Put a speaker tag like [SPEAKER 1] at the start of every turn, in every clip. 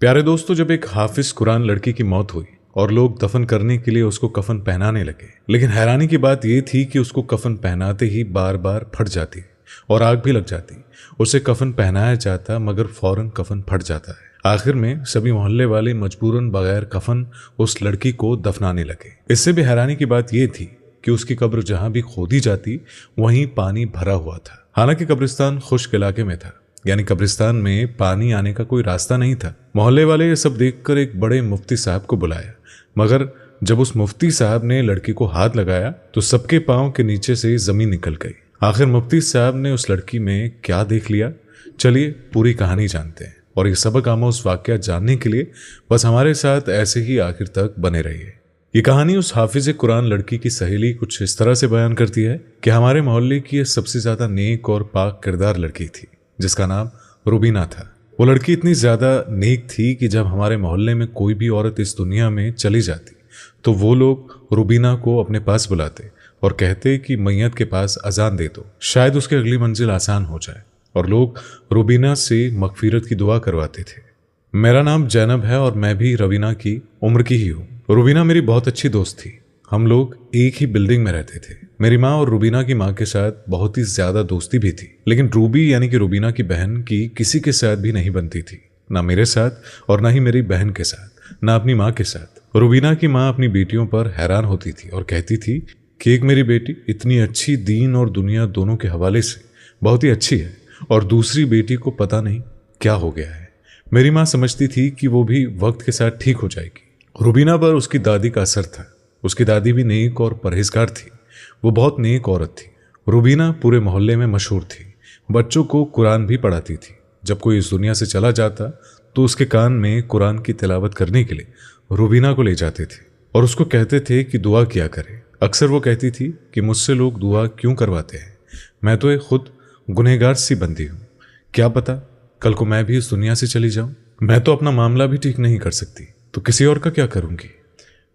[SPEAKER 1] प्यारे दोस्तों, जब एक हाफिज कुरान लड़की की मौत हुई और लोग दफन करने के लिए उसको कफन पहनाने लगे, लेकिन हैरानी की बात यह थी कि उसको कफन पहनाते ही बार बार फट जाती और आग भी लग जाती। उसे कफन पहनाया जाता मगर फौरन कफन फट जाता है। आखिर में सभी मोहल्ले वाले मजबूरन बगैर कफन उस लड़की को दफनाने लगे। इससे भी हैरानी की बात यह थी कि उसकी कब्र जहां भी खोदी जाती वहीं पानी भरा हुआ था। हालांकि कब्रिस्तान खुश्क इलाके में था, यानी कब्रिस्तान में पानी आने का कोई रास्ता नहीं था। मोहल्ले वाले ये सब देखकर एक बड़े मुफ्ती साहब को बुलाया, मगर जब उस मुफ्ती साहब ने लड़की को हाथ लगाया तो सबके पांव के नीचे से जमीन निकल गई। आखिर मुफ्ती साहब ने उस लड़की में क्या देख लिया, चलिए पूरी कहानी जानते हैं। और ये सबक आमोज वाकया जानने के लिए बस हमारे साथ ऐसे ही आखिर तक बने रहिए। ये कहानी उस हाफिज कुरान लड़की की सहेली कुछ इस तरह से बयान करती है कि हमारे मोहल्ले की ये सबसे ज्यादा नेक और पाक किरदार लड़की थी, जिसका नाम रुबीना था। वो लड़की इतनी ज्यादा नेक थी कि जब हमारे मोहल्ले में कोई भी औरत इस दुनिया में चली जाती तो वो लोग रुबीना को अपने पास बुलाते और कहते कि मैयत के पास अजान दे दो, शायद उसकी अगली मंजिल आसान हो जाए। और लोग रुबीना से मगफिरत की दुआ करवाते थे। मेरा नाम जैनब है और मैं भी रवीना की उम्र की ही हूँ। रुबीना मेरी बहुत अच्छी दोस्त थी। हम लोग एक ही बिल्डिंग में रहते थे। मेरी माँ और रुबीना की माँ के साथ बहुत ही ज्यादा दोस्ती भी थी, लेकिन रूबी यानी कि रुबीना की बहन की किसी के साथ भी नहीं बनती थी, ना मेरे साथ और ना ही मेरी बहन के साथ, ना अपनी माँ के साथ। रुबीना की माँ अपनी बेटियों पर हैरान होती थी और कहती थी कि एक मेरी बेटी इतनी अच्छी दीन और दुनिया दोनों के हवाले से बहुत ही अच्छी है और दूसरी बेटी को पता नहीं क्या हो गया है। मेरी माँ समझती थी कि वो भी वक्त के साथ ठीक हो जाएगी। रुबीना पर उसकी दादी का असर था। उसकी दादी भी नेक और परहेजगार थी। वो बहुत नेक औरत थी। रुबीना पूरे मोहल्ले में मशहूर थी। बच्चों को कुरान भी पढ़ाती थी। जब कोई इस दुनिया से चला जाता तो उसके कान में कुरान की तिलावत करने के लिए रुबीना को ले जाते थे और उसको कहते थे कि दुआ किया करे। अक्सर वो कहती थी कि मुझसे लोग दुआ क्यों करवाते हैं, मैं तो एक खुद गुनहगार सी बंदी हूँ। क्या पता कल को मैं भी इस दुनिया से चली जाऊं। मैं तो अपना मामला भी ठीक नहीं कर सकती, तो किसी और का क्या करूंगी।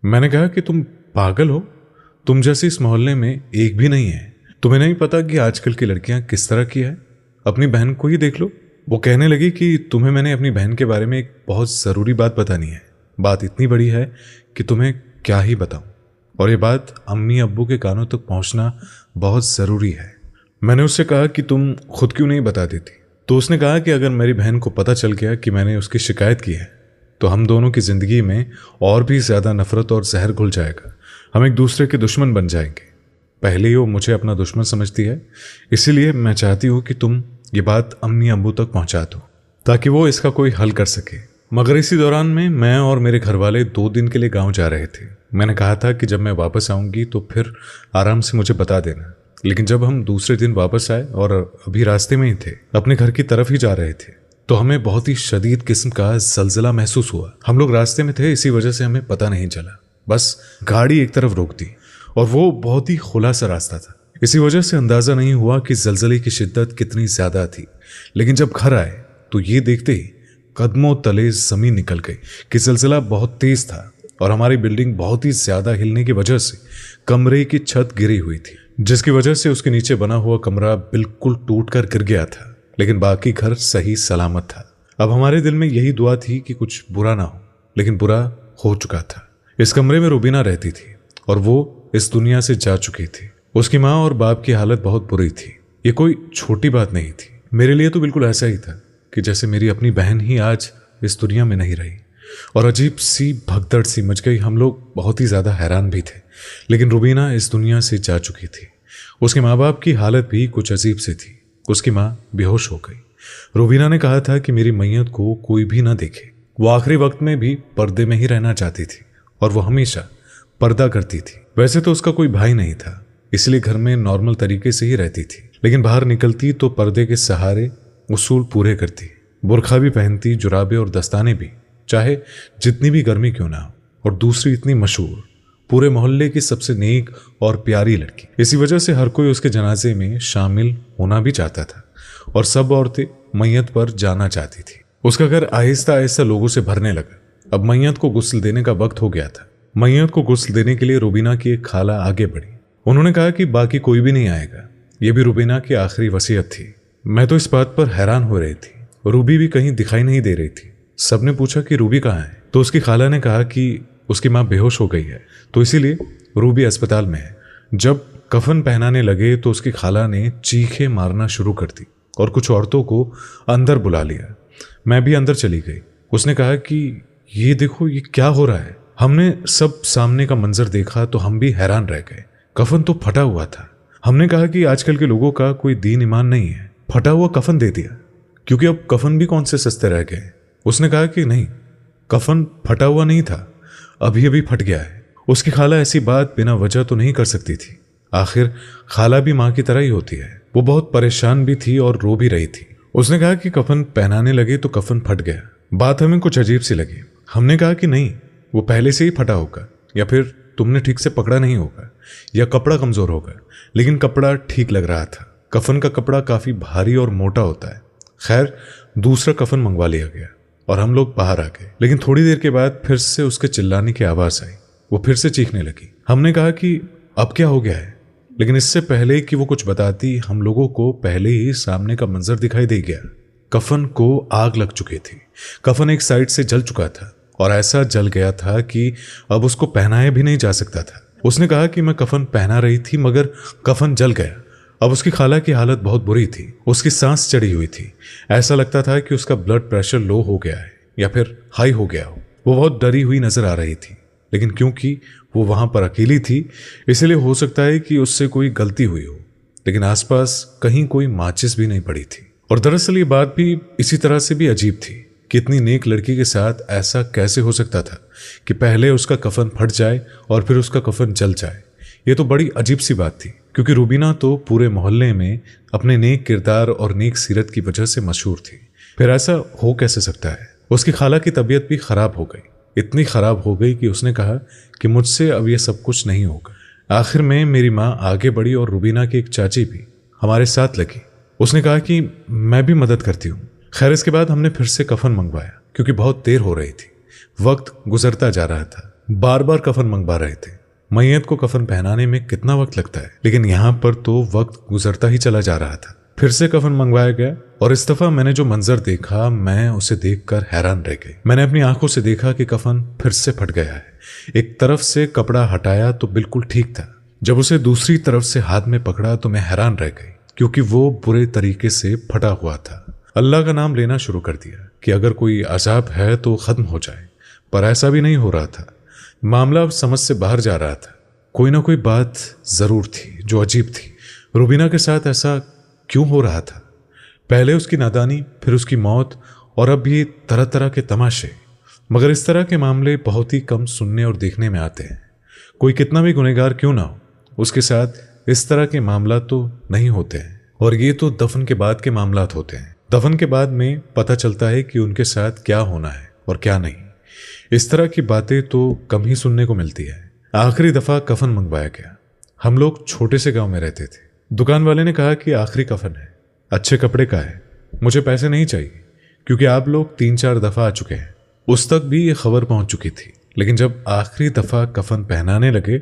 [SPEAKER 1] मैंने कहा कि तुम पागल हो, तुम जैसे इस मोहल्ले में एक भी नहीं है। तुम्हें नहीं पता कि आजकल की लड़कियां किस तरह की है। अपनी बहन को ही देख लो। वो कहने लगी कि तुम्हें मैंने अपनी बहन के बारे में एक बहुत ज़रूरी बात बतानी है। बात इतनी बड़ी है कि तुम्हें क्या ही बताऊं, और ये बात अम्मी अब्बू के कानों तक पहुंचना बहुत ज़रूरी है। मैंने उससे कहा कि तुम खुद क्यों नहीं बता देती। तो उसने कहा कि अगर मेरी बहन को पता चल गया कि मैंने उसकी शिकायत की है तो हम दोनों की ज़िंदगी में और भी ज़्यादा नफरत और जहर घुल जाएगा। हम एक दूसरे के दुश्मन बन जाएंगे। पहले ही वो मुझे अपना दुश्मन समझती है, इसीलिए मैं चाहती हूँ कि तुम ये बात अम्मी अब्बू तक पहुँचा दो ताकि वो इसका कोई हल कर सके। मगर इसी दौरान में मैं और मेरे घर वाले 2 दिन के लिए गाँव जा रहे थे। मैंने कहा था कि जब मैं वापस आऊँगी तो फिर आराम से मुझे बता देना। लेकिन जब हम दूसरे दिन वापस आए और अभी रास्ते में ही थे, अपने घर की तरफ ही जा रहे थे, तो हमें बहुत ही शदीद किस्म का जलजला महसूस हुआ। हम लोग रास्ते में थे, इसी वजह से हमें पता नहीं चला। बस गाड़ी एक तरफ रोक दी और वो बहुत ही खुला सा रास्ता था। इसी वजह से अंदाजा नहीं हुआ कि जलजले की शिद्दत कितनी ज्यादा थी। लेकिन जब घर आए तो ये देखते ही कदमों तले जमीन निकल गई कि जलजला बहुत तेज था और हमारी बिल्डिंग बहुत ही ज्यादा हिलने की वजह से कमरे की छत गिरी हुई थी, जिसकी वजह से उसके नीचे बना हुआ कमरा बिल्कुल टूटकर गिर गया था, लेकिन बाकी घर सही सलामत था। अब हमारे दिल में यही दुआ थी कि कुछ बुरा ना हो, लेकिन बुरा हो चुका था। इस कमरे में रुबीना रहती थी और वो इस दुनिया से जा चुकी थी। उसकी माँ और बाप की हालत बहुत बुरी थी। ये कोई छोटी बात नहीं थी। मेरे लिए तो बिल्कुल ऐसा ही था कि जैसे मेरी अपनी बहन ही आज इस दुनिया में नहीं रही। और अजीब सी भगदड़ सी मच गई। हम लोग बहुत ही ज्यादा हैरान भी थे, लेकिन रुबीना इस दुनिया से जा चुकी थी। उसके माँ बाप की हालत भी कुछ अजीब सी थी। उसकी माँ बेहोश हो गई। रुबीना ने कहा था कि मेरी मैयत को कोई भी ना देखे। वो आखिरी वक्त में भी पर्दे में ही रहना चाहती थी और वो हमेशा पर्दा करती थी। वैसे तो उसका कोई भाई नहीं था, इसलिए घर में नॉर्मल तरीके से ही रहती थी, लेकिन बाहर निकलती तो पर्दे के सहारे उसूल पूरे करती। बुरखा भी पहनती, जुराबे और दस्ताने भी, चाहे जितनी भी गर्मी क्यों ना हो। और दूसरी इतनी मशहूर, पूरे मोहल्ले की सबसे नेक और प्यारी लड़की। इसी वजह से हर कोई उसके जनाजे में शामिल होना भी चाहता था और सब औरतें मैयत पर जाना चाहती थी। उसका घर आहिस्ता आहिस्ता लोगों से भरने लगा। अब मैयत को गुस्ल देने का वक्त हो गया था। मैयत को गुस्ल देने के लिए रुबीना की एक खाला आगे बढ़ी। उन्होंने कहा कि बाकी कोई भी नहीं आएगा। यह भी रुबीना की आखिरी वसीयत थी। मैं तो इस बात पर हैरान हो रही थी। रूबी भी कहीं दिखाई नहीं दे रही थी। सबने पूछा कि रूबी कहाँ है, तो उसकी खाला ने कहा कि उसकी माँ बेहोश हो गई है, तो इसीलिए रूबी अस्पताल में है। जब कफन पहनाने लगे तो उसकी खाला ने चीखें मारना शुरू कर दी और कुछ औरतों को अंदर बुला लिया। मैं भी अंदर चली गई। उसने कहा कि ये देखो, ये क्या हो रहा है। हमने सब सामने का मंजर देखा तो हम भी हैरान रह गए। कफन तो फटा हुआ था। हमने कहा कि आजकल के लोगों का कोई दीन ईमान नहीं है, फटा हुआ कफन दे दिया, क्योंकि अब कफन भी कौन से सस्ते रह गए। उसने कहा कि नहीं, कफन फटा हुआ नहीं था, अभी अभी फट गया है। उसकी खाला ऐसी बात बिना वजह तो नहीं कर सकती थी। आखिर खाला भी माँ की तरह ही होती है। वो बहुत परेशान भी थी और रो भी रही थी। उसने कहा कि कफन पहनाने लगे तो कफन फट गया। बात हमें कुछ अजीब सी लगी। हमने कहा कि नहीं, वो पहले से ही फटा होगा, या फिर तुमने ठीक से पकड़ा नहीं होगा, या कपड़ा कमजोर होगा। लेकिन कपड़ा ठीक लग रहा था। कफन का कपड़ा काफी भारी और मोटा होता है। खैर, दूसरा कफन मंगवा लिया गया और हम लोग बाहर आ गए। लेकिन थोड़ी देर के बाद फिर से उसके चिल्लाने की आवाज आई। वो फिर से चीखने लगी। हमने कहा कि अब क्या हो गया है, लेकिन इससे पहले कि वो कुछ बताती, हम लोगों को पहले ही सामने का मंजर दिखाई दे गया। कफन को आग लग चुकी थी। कफन एक साइड से जल चुका था और ऐसा जल गया था कि अब उसको पहनाया भी नहीं जा सकता था। उसने कहा कि मैं कफन पहना रही थी मगर कफन जल गया। अब उसकी खाला की हालत बहुत बुरी थी। उसकी सांस चढ़ी हुई थी। ऐसा लगता था कि उसका ब्लड प्रेशर लो हो गया है या फिर हाई हो गया हो। वो बहुत डरी हुई नजर आ रही थी, लेकिन क्योंकि वो वहां पर अकेली थी इसलिए हो सकता है कि उससे कोई गलती हुई हो। लेकिन आसपास कहीं कोई माचिस भी नहीं पड़ी थी। और दरअसल ये बात भी इसी तरह से भी अजीब थी कि इतनी नेक लड़की के साथ ऐसा कैसे हो सकता था कि पहले उसका कफन फट जाए और फिर उसका कफन जल जाए। ये तो बड़ी अजीब सी बात थी, क्योंकि रूबीना तो पूरे मोहल्ले में अपने नेक किरदार और नेक सीरत की वजह से मशहूर थी। फिर ऐसा हो कैसे सकता है। उसकी खाला की तबीयत भी खराब हो गई। इतनी खराब हो गई कि उसने कहा कि मुझसे अब यह सब कुछ नहीं होगा। आखिर में मेरी माँ आगे बढ़ी और रूबीना की एक चाची भी हमारे साथ लगी। उसने कहा कि मैं भी मदद करती हूँ। खैर, इसके बाद हमने फिर से कफन मंगवाया, क्योंकि बहुत देर हो रही थी। वक्त गुजरता जा रहा था। बार बार कफन मंगवा रहे थे। मैयत को कफन पहनाने में कितना वक्त लगता है, लेकिन यहाँ पर तो वक्त गुजरता ही चला जा रहा था। फिर से कफन मंगवाया गया और इस दफा मैंने जो मंजर देखा, मैं उसे देखकर हैरान रह गई। मैंने अपनी आंखों से देखा कि कफन फिर से फट गया है। एक तरफ से कपड़ा हटाया तो बिल्कुल ठीक था। जब उसे दूसरी तरफ से हाथ में पकड़ा तो मैं हैरान रह गई, क्योंकि वो बुरे तरीके से फटा हुआ था। अल्लाह का नाम लेना शुरू कर दिया कि अगर कोई अजाब है तो खत्म हो जाए, पर ऐसा भी नहीं हो रहा था। मामला अब समझ से बाहर जा रहा था। कोई ना कोई बात जरूर थी जो अजीब थी। रूबीना के साथ ऐसा क्यों हो रहा था? पहले उसकी नादानी, फिर उसकी मौत, और अब ये तरह तरह के तमाशे। मगर इस तरह के मामले बहुत ही कम सुनने और देखने में आते हैं। कोई कितना भी गुनहगार क्यों ना हो, उसके साथ इस तरह के मामला तो नहीं होते हैं। और ये तो दफन के बाद के मामलात होते हैं। दफन के बाद में पता चलता है कि उनके साथ क्या होना है और क्या नहीं। इस तरह की बातें तो कम ही सुनने को मिलती है। आखिरी दफा कफन मंगवाया गया। हम लोग छोटे से गांव में रहते थे। दुकान वाले ने कहा कि आखिरी कफन है, अच्छे कपड़े का है, मुझे पैसे नहीं चाहिए, क्योंकि आप लोग 3-4 दफा आ चुके हैं। उस तक भी ये खबर पहुंच चुकी थी। लेकिन जब आखिरी दफा कफन पहनाने लगे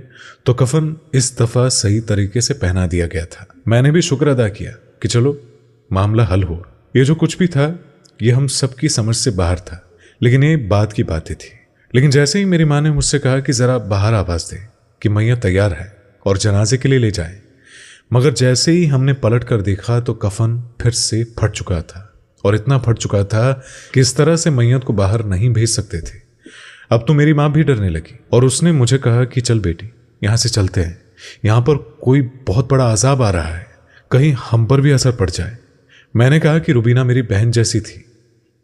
[SPEAKER 1] तो कफन इस दफा सही तरीके से पहना दिया गया था। मैंने भी शुक्र अदा किया कि चलो मामला हल हुआ। ये जो कुछ भी था ये हम सबकी समझ से बाहर था, लेकिन ये बात की बातें थी। लेकिन जैसे ही मेरी माँ ने मुझसे कहा कि जरा बाहर आवाज दे कि मैयत तैयार है और जनाजे के लिए ले जाए, मगर जैसे ही हमने पलट कर देखा तो कफन फिर से फट चुका था। और इतना फट चुका था कि इस तरह से मैयत को बाहर नहीं भेज सकते थे। अब तो मेरी माँ भी डरने लगी और उसने मुझे कहा कि चल बेटी, यहाँ से चलते हैं, यहाँ पर कोई बहुत बड़ा अजाब आ रहा है, कहीं हम पर भी असर पड़ जाए। मैंने कहा कि रूबीना मेरी बहन जैसी थी,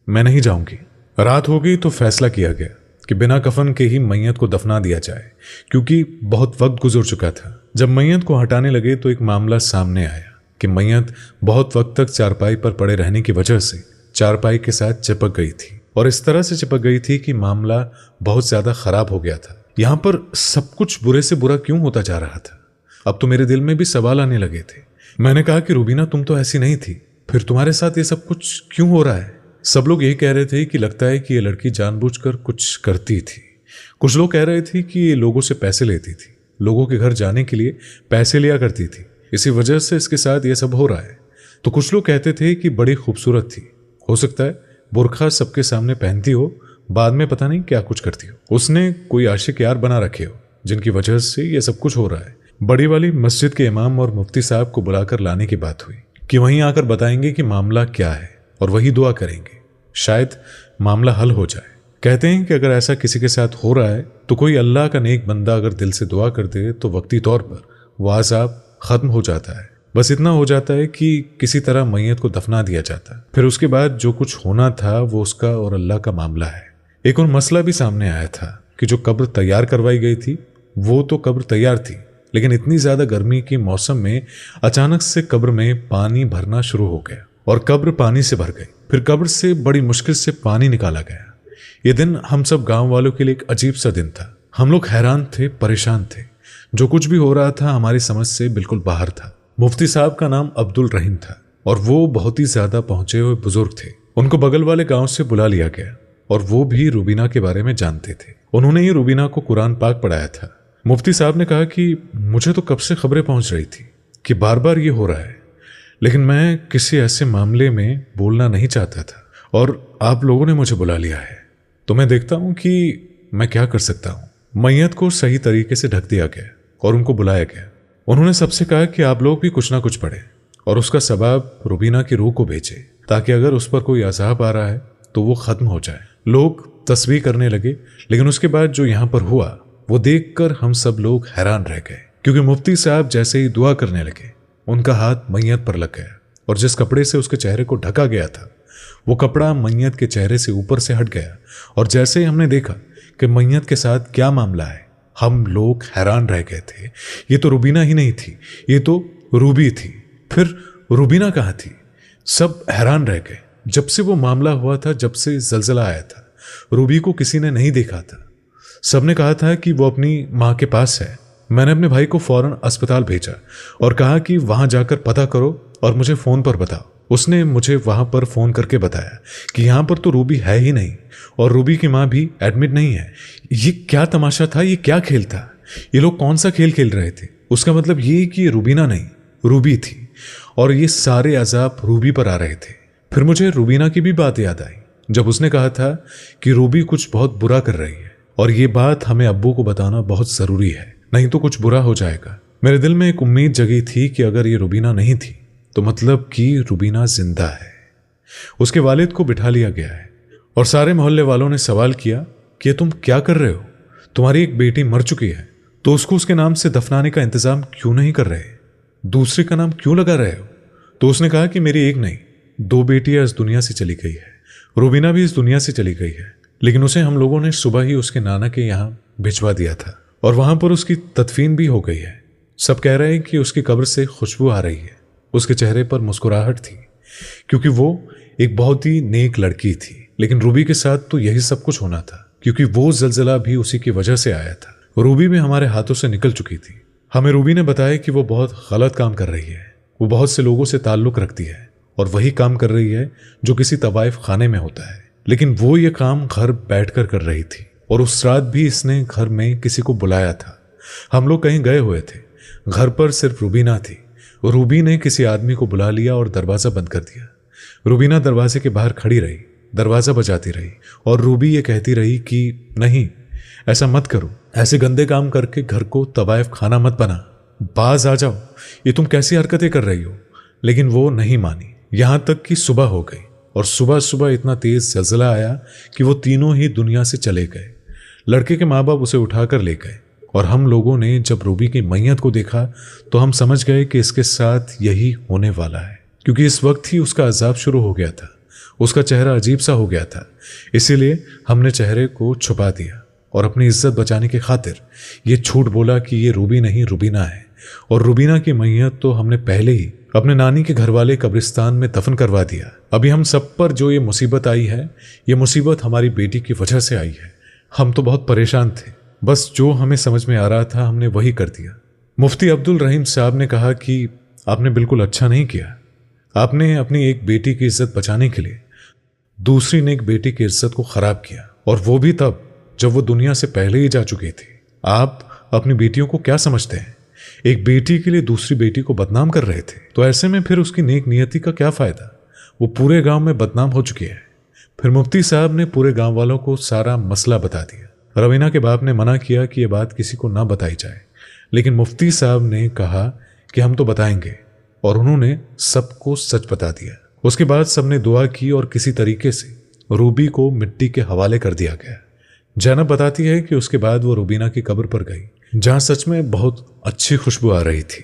[SPEAKER 1] मैं नहीं जाऊंगी। रात हो गई तो फैसला किया गया कि बिना कफन के ही मैयत को दफना दिया जाए, क्योंकि बहुत वक्त गुजर चुका था। जब मैयत को हटाने लगे तो एक मामला सामने आया कि मैयत बहुत वक्त तक चारपाई पर पड़े रहने की वजह से चारपाई के साथ चिपक गई थी, और इस तरह से चिपक गई थी कि मामला बहुत ज्यादा खराब हो गया था। यहां पर सब कुछ बुरे से बुरा क्यों होता जा रहा था? अब तो मेरे दिल में भी सवाल आने लगे थे। मैंने कहा कि रूबीना, तुम तो ऐसी नहीं थी, फिर तुम्हारे साथ ये सब कुछ क्यों हो रहा है? सब लोग ये कह रहे थे कि लगता है कि ये लड़की जानबूझकर कुछ करती थी। कुछ लोग कह रहे थे कि ये लोगों से पैसे लेती थी, लोगों के घर जाने के लिए पैसे लिया करती थी, इसी वजह से इसके साथ ये सब हो रहा है। तो कुछ लोग कहते थे कि बड़ी खूबसूरत थी, हो सकता है बुरखा सबके सामने पहनती हो, बाद में पता नहीं क्या कुछ करती हो। उसने कोई आशिक यार बना रखे हो जिनकी वजह से ये सब कुछ हो रहा है। बड़ी वाली मस्जिद के इमाम और मुफ्ती साहब को बुलाकर लाने की बात हुई कि वहीं आकर बताएंगे कि मामला क्या है और वही दुआ करेंगे, शायद मामला हल हो जाए। कहते हैं कि अगर ऐसा किसी के साथ हो रहा है तो कोई अल्लाह का नेक बंदा अगर दिल से दुआ कर दे तो वक्ती तौर पर वह अज़ाब खत्म हो जाता है। बस इतना हो जाता है कि किसी तरह मैयत को दफना दिया जाता है। फिर उसके बाद जो कुछ होना था वो उसका और अल्लाह का मामला है। एक और मसला भी सामने आया था कि जो कब्र तैयार करवाई गई थी वो तो कब्र तैयार थी, लेकिन इतनी ज्यादा गर्मी के मौसम में अचानक से कब्र में पानी भरना शुरू हो गया और कब्र पानी से भर गई। फिर कब्र से बड़ी मुश्किल से पानी निकाला गया। ये दिन हम सब गांव वालों के लिए एक अजीब सा दिन था। हम लोग हैरान थे, परेशान थे। जो कुछ भी हो रहा था हमारी समझ से बिल्कुल बाहर था। मुफ्ती साहब का नाम अब्दुल रहीम था और वो बहुत ही ज्यादा पहुंचे हुए बुजुर्ग थे। उनको बगल वाले गांव से बुला लिया गया और वो भी रूबीना के बारे में जानते थे। उन्होंने ही रूबीना को कुरान पाक पढ़ाया था। मुफ्ती साहब ने कहा कि मुझे तो कब से खबरें पहुंच रही थी कि बार बार ये हो रहा है, लेकिन मैं किसी ऐसे मामले में बोलना नहीं चाहता था और आप लोगों ने मुझे बुला लिया है तो मैं देखता हूं कि मैं क्या कर सकता हूं। मैयत को सही तरीके से ढक दिया गया और उनको बुलाया गया। उन्होंने सबसे कहा कि आप लोग भी कुछ ना कुछ पढ़े और उसका सबाब रूबीना की रूह को भेजे ताकि अगर उस पर कोई अजाब आ रहा है तो वो खत्म हो जाए। लोग तस्बीह करने लगे, लेकिन उसके बाद जो यहाँ पर हुआ वो देखकर हम सब लोग हैरान रह गए, क्योंकि मुफ्ती साहब जैसे ही दुआ करने लगे उनका हाथ मैयत पर लग गया और जिस कपड़े से उसके चेहरे को ढका गया था वो कपड़ा मैयत के चेहरे से ऊपर से हट गया। और जैसे ही हमने देखा कि मैयत के साथ क्या मामला है, हम लोग हैरान रह गए थे। ये तो रूबीना ही नहीं थी, ये तो रूबी थी। फिर रूबीना कहाँ थी? सब हैरान रह गए। जब से वो मामला हुआ था, जब से जलजला आया था, रूबी को किसी ने नहीं देखा था। सबने कहा था कि वो अपनी माँ के पास है। मैंने अपने भाई को फौरन अस्पताल भेजा और कहा कि वहां जाकर पता करो और मुझे फोन पर बताओ। उसने मुझे वहां पर फोन करके बताया कि यहाँ पर तो रूबी है ही नहीं और रूबी की माँ भी एडमिट नहीं है। ये क्या तमाशा था? ये क्या खेल था? ये लोग कौन सा खेल खेल रहे थे? उसका मतलब ये कि रूबीना नहीं, रूबी थी और ये सारे अजाब रूबी पर आ रहे थे। फिर मुझे रूबीना की भी बात याद आई जब उसने कहा था कि रूबी कुछ बहुत बुरा कर रही है और ये बात हमें अब्बू को बताना बहुत जरूरी है, नहीं तो कुछ बुरा हो जाएगा। मेरे दिल में एक उम्मीद जगी थी कि अगर ये रूबीना नहीं थी तो मतलब कि रूबीना जिंदा है। उसके वालिद को बिठा लिया गया है और सारे मोहल्ले वालों ने सवाल किया कि तुम क्या कर रहे हो? तुम्हारी एक बेटी मर चुकी है तो उसको उसके नाम से दफनाने का इंतजाम क्यों नहीं कर रहे? दूसरे का नाम क्यों लगा रहे हो? तो उसने कहा कि मेरी एक नहीं, 2 बेटियां इस दुनिया से चली गई है। रूबीना भी इस दुनिया से चली गई है, लेकिन उसे हम लोगों ने सुबह ही उसके नाना के यहाँ भिजवा दिया था और वहां पर उसकी तदफीन भी हो गई है। सब कह रहे हैं कि उसकी कब्र से खुशबू आ रही है। उसके चेहरे पर मुस्कुराहट थी क्योंकि वो एक बहुत ही नेक लड़की थी। लेकिन रूबी के साथ तो यही सब कुछ होना था क्योंकि वो जलजला भी उसी की वजह से आया था। रूबी भी हमारे हाथों से निकल चुकी थी। हमें रूबी ने बताया कि वो बहुत गलत काम कर रही है। वो बहुत से लोगों से ताल्लुक रखती है और वही काम कर रही है जो किसी तवाइफ खाने में होता है, लेकिन वो ये काम घर बैठकर कर रही थी और उस रात भी इसने घर में किसी को बुलाया था। हम लोग कहीं गए हुए थे, घर पर सिर्फ रूबीना थी। रूबी ने किसी आदमी को बुला लिया और दरवाजा बंद कर दिया। रूबीना दरवाजे के बाहर खड़ी रही, दरवाजा बजाती रही और रूबी ये कहती रही कि नहीं, ऐसा मत करो, ऐसे गंदे काम करके घर को तवाइफ खाना मत बना, बाज आ जाओ, ये तुम कैसी हरकतें कर रही हो। लेकिन वो नहीं मानी। यहां तक कि सुबह हो गई और सुबह सुबह इतना तेज जलजला आया कि वो तीनों ही दुनिया से चले गए। लड़के के माँ बाप उसे उठाकर ले गए और हम लोगों ने जब रूबी की मैयत को देखा तो हम समझ गए कि इसके साथ यही होने वाला है, क्योंकि इस वक्त ही उसका अजाब शुरू हो गया था। उसका चेहरा अजीब सा हो गया था, इसीलिए हमने चेहरे को छुपा दिया और अपनी इज्जत बचाने की खातिर ये झूठ बोला कि ये रूबी नहीं, रूबीना है। और रूबीना की मैयत तो हमने पहले ही अपने नानी के घर वाले कब्रिस्तान में दफन करवा दिया। अभी हम सब पर जो ये मुसीबत आई है, ये मुसीबत हमारी बेटी की वजह से आई है। हम तो बहुत परेशान थे, बस जो हमें समझ में आ रहा था हमने वही कर दिया। मुफ्ती अब्दुल रहीम साहब ने कहा कि आपने बिल्कुल अच्छा नहीं किया। आपने अपनी एक बेटी की इज्जत बचाने के लिए दूसरी नेक बेटी की इज्जत को खराब किया, और वो भी तब जब वो दुनिया से पहले ही जा चुकी थी। आप अपनी बेटियों को क्या समझते हैं? एक बेटी के लिए दूसरी बेटी को बदनाम कर रहे थे, तो ऐसे में फिर उसकी नेक नियति का क्या फायदा? वो पूरे गांव में बदनाम हो चुकी है। फिर मुफ्ती साहब ने पूरे गांव वालों को सारा मसला बता दिया। रवीना के बाप ने मना किया कि यह बात किसी को ना बताई जाए, लेकिन मुफ्ती साहब ने कहा कि हम तो बताएंगे, और उन्होंने सबको सच बता दिया। उसके बाद सबने दुआ की और किसी तरीके से रूबी को मिट्टी के हवाले कर दिया गया। जैनब बताती है कि उसके बाद वो रूबीना की कब्र पर गई, जहां सच में बहुत अच्छी खुशबू आ रही थी,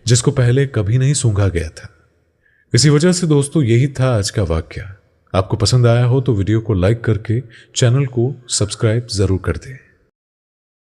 [SPEAKER 1] जिसको पहले कभी नहीं सूंघा गया था। इसी वजह से दोस्तों यही था आज का वाकया। आपको पसंद आया हो तो वीडियो को लाइक करके चैनल को सब्सक्राइब जरूर कर दें।